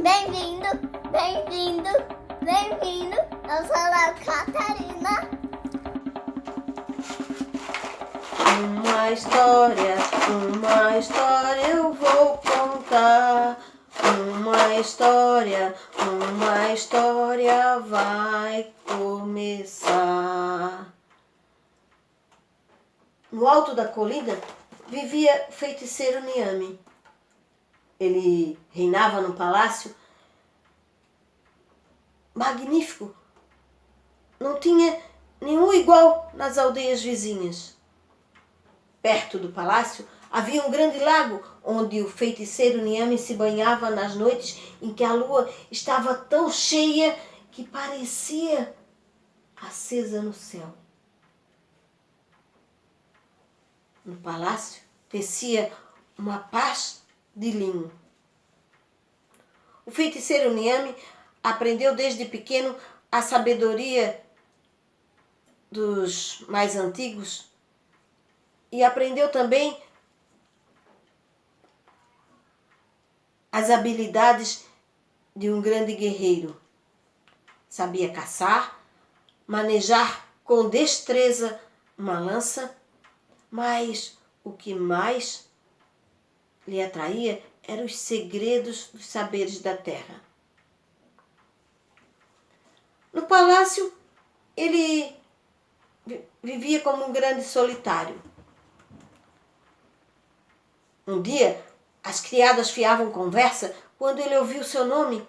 Bem-vindo, bem-vindo, bem-vindo. Eu sou a Catarina. Uma história eu vou contar. Uma história vai começar. No alto da colina vivia o feiticeiro Niame. Ele reinava num palácio magnífico. Não tinha nenhum igual nas aldeias vizinhas. Perto do palácio havia um grande lago onde o feiticeiro Niame se banhava nas noites em que a lua estava tão cheia que parecia acesa no céu. No palácio tecia uma paz de linho. O feiticeiro Niame aprendeu desde pequeno a sabedoria dos mais antigos e aprendeu também as habilidades de um grande guerreiro. Sabia caçar, manejar com destreza uma lança, mas o que mais lhe atraía eram os segredos dos saberes da terra. No palácio, ele vivia como um grande solitário. Um dia, as criadas fiavam conversa quando ele ouviu seu nome.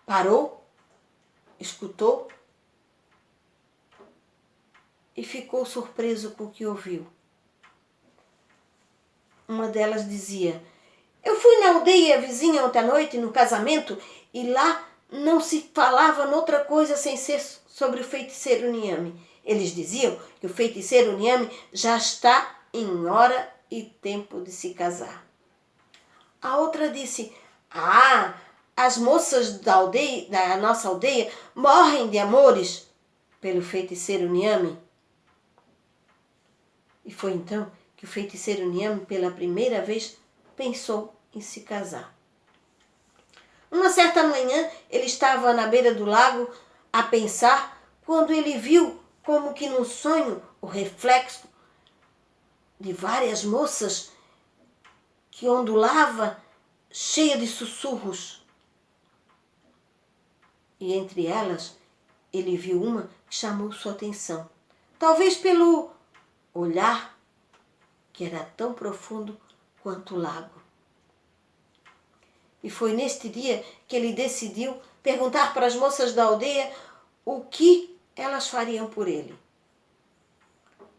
Parou, escutou e ficou surpreso com o que ouviu. Uma delas dizia: "Eu fui na aldeia vizinha ontem à noite no casamento e lá não se falava noutra coisa sem ser sobre o feiticeiro Niame. Eles diziam que o feiticeiro Niame já está em hora e tempo de se casar." A outra disse: "Ah, as moças da nossa aldeia morrem de amores pelo feiticeiro Niame." E foi então que o feiticeiro Niame, pela primeira vez, pensou em se casar. Uma certa manhã, ele estava na beira do lago a pensar quando ele viu, como que num sonho, o reflexo de várias moças que ondulava, cheia de sussurros. E entre elas, ele viu uma que chamou sua atenção. Talvez pelo olhar que era tão profundo quanto o lago. E foi neste dia que ele decidiu perguntar para as moças da aldeia o que elas fariam por ele.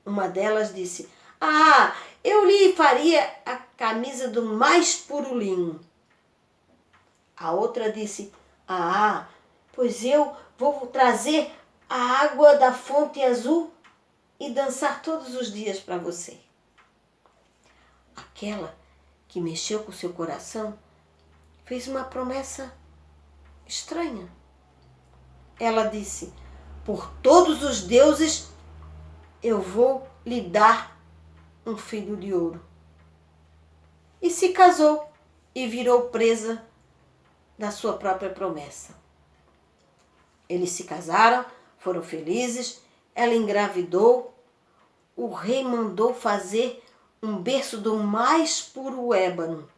Uma delas disse: "Ah, eu lhe faria a camisa do mais puro linho." A outra disse: "Ah, pois eu vou trazer a água da fonte azul e dançar todos os dias para você." Aquela que mexeu com seu coração fez uma promessa estranha. Ela disse: "Por todos os deuses, eu vou lhe dar um filho de ouro." E se casou e virou presa da sua própria promessa. Eles se casaram, foram felizes, ela engravidou, o rei mandou fazer um berço do mais puro ébano.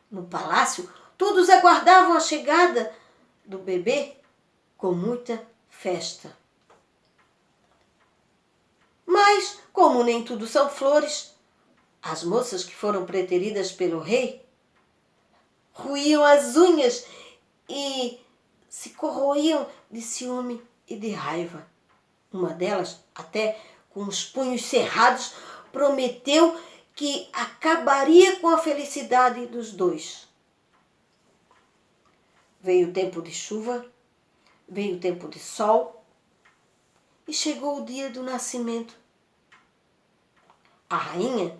No palácio, todos aguardavam a chegada do bebê com muita festa. Mas, como nem tudo são flores, as moças que foram preteridas pelo rei roíam as unhas e se corroíam de ciúme e de raiva. Uma delas, até com os punhos cerrados, prometeu que acabaria com a felicidade dos dois. Veio o tempo de chuva, veio o tempo de sol e chegou o dia do nascimento. A rainha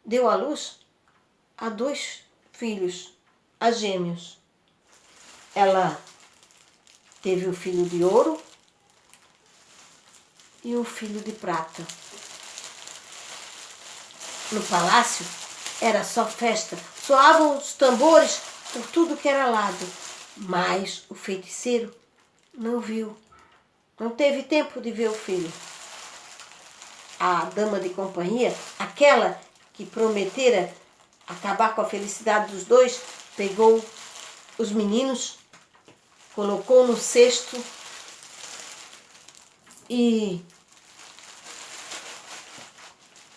deu à luz a 2 filhos, a gêmeos. Ela teve um filho de ouro e um filho de prata. No palácio era só festa, soavam os tambores por tudo que era lado. Mas o feiticeiro não viu. Não teve tempo de ver o filho. A dama de companhia, aquela que prometera acabar com a felicidade dos dois, pegou os meninos, colocou no cesto e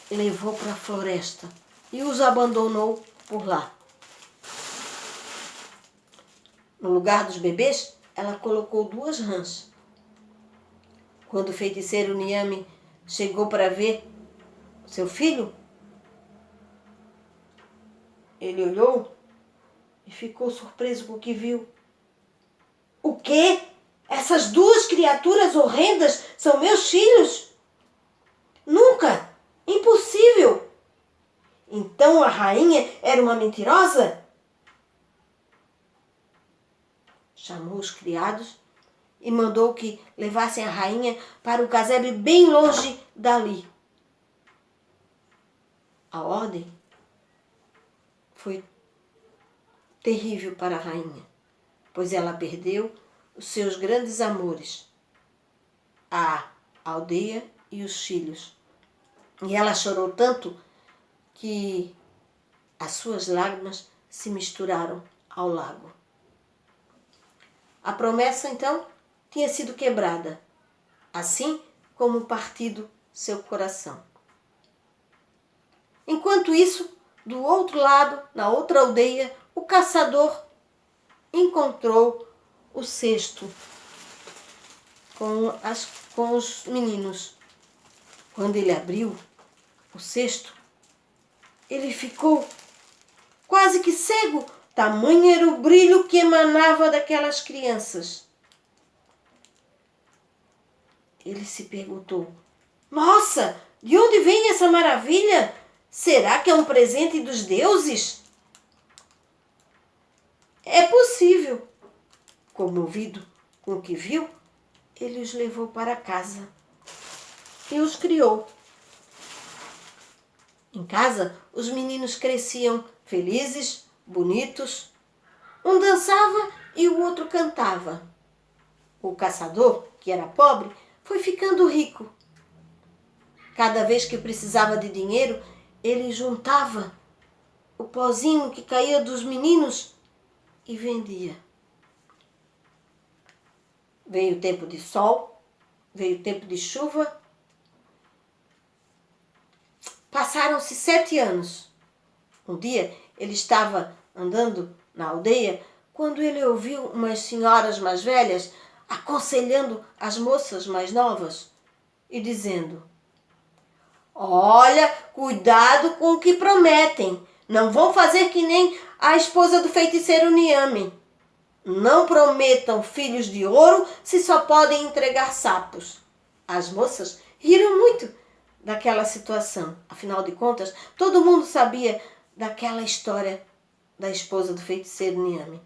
levou para a floresta e os abandonou por lá. No lugar dos bebês, ela colocou 2 rãs. Quando o feiticeiro Niame chegou para ver seu filho, ele olhou e ficou surpreso com o que viu. O quê? Essas 2 criaturas horrendas são meus filhos? Nunca! Impossível! Então a rainha era uma mentirosa? Chamou os criados e mandou que levassem a rainha para um casebre bem longe dali. A ordem foi terrível para a rainha, pois ela perdeu os seus grandes amores, a aldeia e os filhos. E ela chorou tanto que as suas lágrimas se misturaram ao lago. A promessa, então, tinha sido quebrada, assim como partido seu coração. Enquanto isso, do outro lado, na outra aldeia, o caçador encontrou o cesto com os meninos. Quando ele abriu o cesto, ele ficou quase que cego, tamanho era o brilho que emanava daquelas crianças. Ele se perguntou: nossa, de onde vem essa maravilha? Será que é um presente dos deuses? É possível. Comovido com o que viu, ele os levou para casa e os criou. Em casa, os meninos cresciam felizes, bonitos. Um dançava e o outro cantava. O caçador, que era pobre, foi ficando rico. Cada vez que precisava de dinheiro, ele juntava o pozinho que caía dos meninos e vendia. Veio o tempo de sol, veio o tempo de chuva. Passaram-se 7 anos. Um dia ele estava andando na aldeia quando ele ouviu umas senhoras mais velhas aconselhando as moças mais novas e dizendo: olha, cuidado com o que prometem. Não vão fazer que nem a esposa do feiticeiro Niame. Não prometam filhos de ouro se só podem entregar sapos. As moças riram muito daquela situação. Afinal de contas, todo mundo sabia daquela história da esposa do feiticeiro Niame.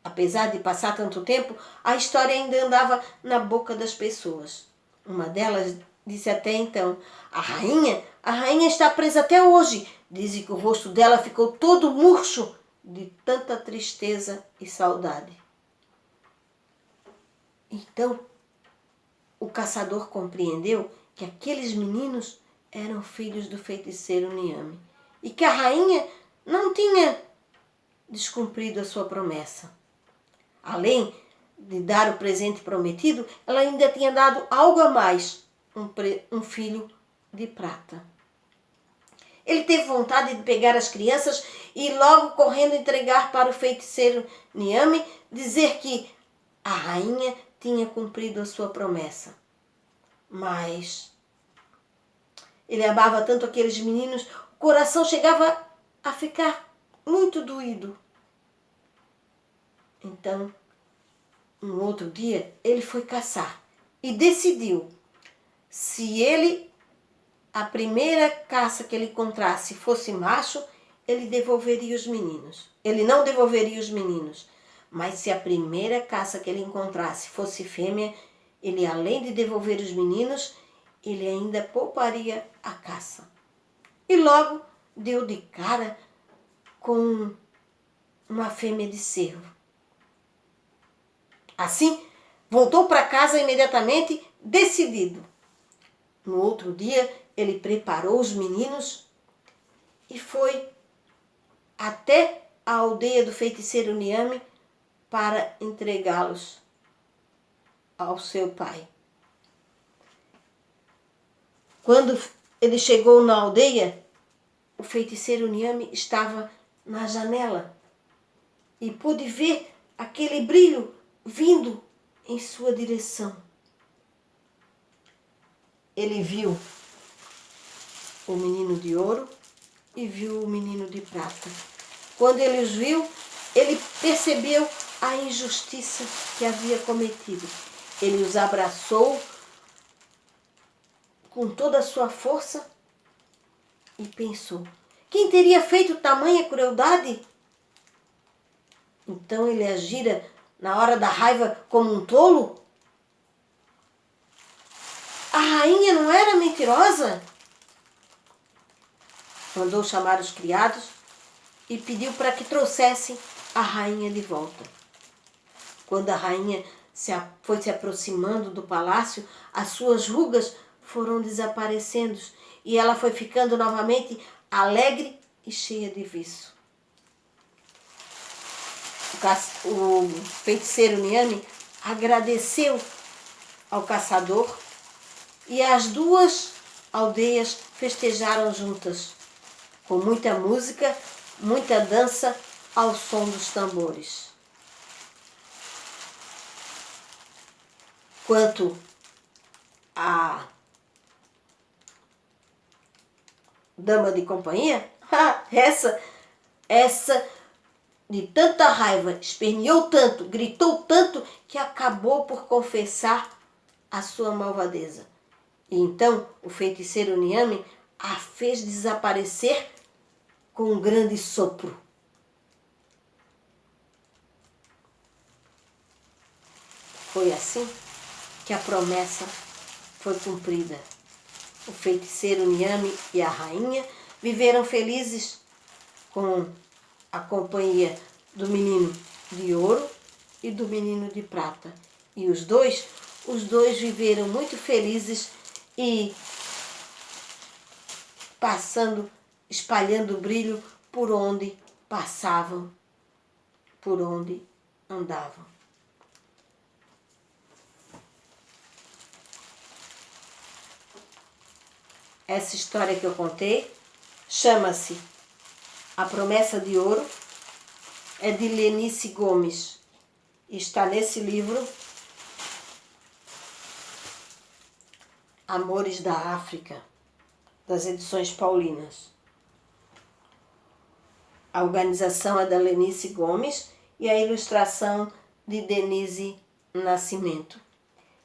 Apesar de passar tanto tempo, a história ainda andava na boca das pessoas. Uma delas disse até então: a rainha está presa até hoje. Dizem que o rosto dela ficou todo murcho de tanta tristeza e saudade. Então, o caçador compreendeu que aqueles meninos eram filhos do feiticeiro Niame e que a rainha não tinha descumprido a sua promessa. Além de dar o presente prometido, ela ainda tinha dado algo a mais, um filho de prata. Ele teve vontade de pegar as crianças e logo correndo entregar para o feiticeiro Niame, dizer que a rainha tinha cumprido a sua promessa. Mas ele amava tanto aqueles meninos, o coração chegava a ficar muito doído. Então, um outro dia, ele foi caçar e decidiu, se a primeira caça que ele encontrasse fosse macho, ele devolveria os meninos. Ele não devolveria os meninos, mas se a primeira caça que ele encontrasse fosse fêmea, ele, além de devolver os meninos, ele ainda pouparia a caça. E logo deu de cara com uma fêmea de cervo. Assim, voltou para casa imediatamente, decidido. No outro dia, ele preparou os meninos e foi até a aldeia do feiticeiro Niame para entregá-los ao seu pai. Quando ele chegou na aldeia, o feiticeiro Niame estava na janela e pôde ver aquele brilho vindo em sua direção. Ele viu o menino de ouro e viu o menino de prata. Quando ele os viu, ele percebeu a injustiça que havia cometido. Ele os abraçou com toda a sua força e pensou: quem teria feito tamanha crueldade? Então ele agira na hora da raiva como um tolo? A rainha não era mentirosa? Mandou chamar os criados e pediu para que trouxessem a rainha de volta. Quando a rainha foi se aproximando do palácio, as suas rugas foram desaparecendo e ela foi ficando novamente alegre e cheia de viço. O feiticeiro Niame agradeceu ao caçador e as duas aldeias festejaram juntas, com muita música, muita dança ao som dos tambores. Quanto à dama de companhia, essa de tanta raiva, esperneou tanto, gritou tanto, que acabou por confessar a sua malvadeza. E então o feiticeiro Niame a fez desaparecer com um grande sopro. Foi assim que a promessa foi cumprida. O feiticeiro Niame e a rainha viveram felizes com a companhia do menino de ouro e do menino de prata. E os dois viveram muito felizes e espalhando brilho por onde passavam, por onde andavam. Essa história que eu contei chama-se A Promessa de Ouro, é de Lenice Gomes. Está nesse livro Amores da África, das edições paulinas. A organização é da Lenice Gomes e a ilustração de Denise Nascimento.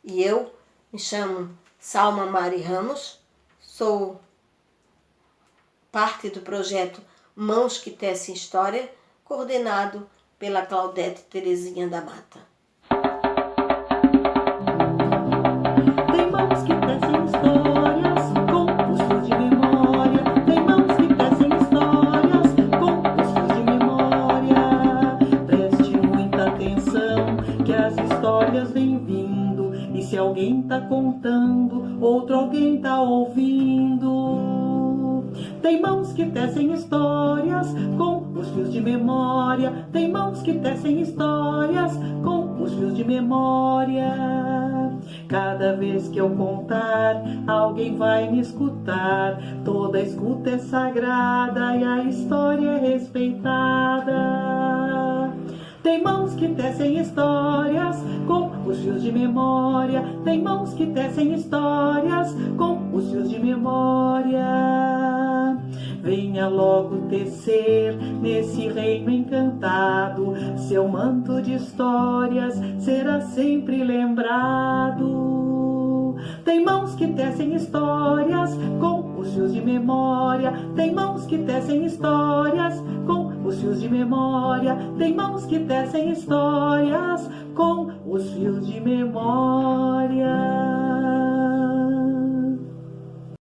E eu me chamo Salma Mari Ramos, sou parte do projeto Mãos que Tecem História, coordenado pela Claudete Terezinha da Mata. Tem mãos que tecem histórias com os fios de memória. Tem mãos que tecem histórias com os fios de memória. Preste muita atenção que as histórias vêm vindo. E se alguém tá contando, outro alguém tá ouvindo. Tem mãos que tecem histórias com os fios de memória. Tem mãos que tecem histórias com os fios de memória. Cada vez que eu contar, alguém vai me escutar. Toda escuta é sagrada e a história é respeitada. Tem mãos que tecem histórias com os fios de memória. Tem mãos que tecem histórias com os fios de memória. Venha logo tecer nesse reino encantado. Seu manto de histórias será sempre lembrado. Tem mãos que tecem histórias com os fios de memória. Tem mãos que tecem histórias com os fios de memória. Tem mãos que tecem histórias com os fios de memória.